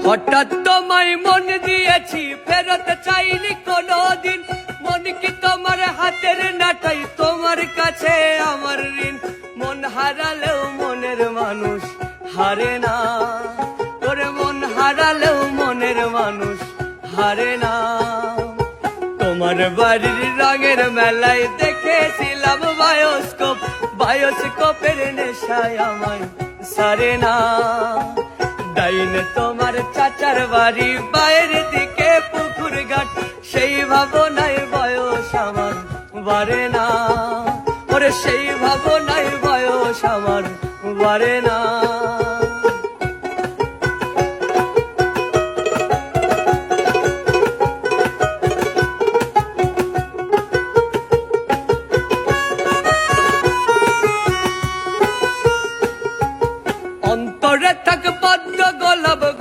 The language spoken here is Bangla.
হঠাৎ তোমায় মন দিয়েছি, ফেরত চাইনি কোনোদিন। মন কি তোমার হাতের নাটাই, তোমার কাছে আমার ঋণ। মন হারালেও মনের মানুষ হারে না, ওরে মন হারালেও মনের মানুষ হারে না। তোমার বাড়ির রঙের মেলায় দেখেছিলাম বায়োস্কোপ, বায়োস্কোপের নেশায় আমায় সারে না। ডাইনে তোমার চাচার বাড়ি, বাইরের দিকে পুকুর ঘাট, সেই ভাবনায় বয়স আমার বাড়ে না, ওরে সেই ভাবনায় বয়স আমার বাড়ে না।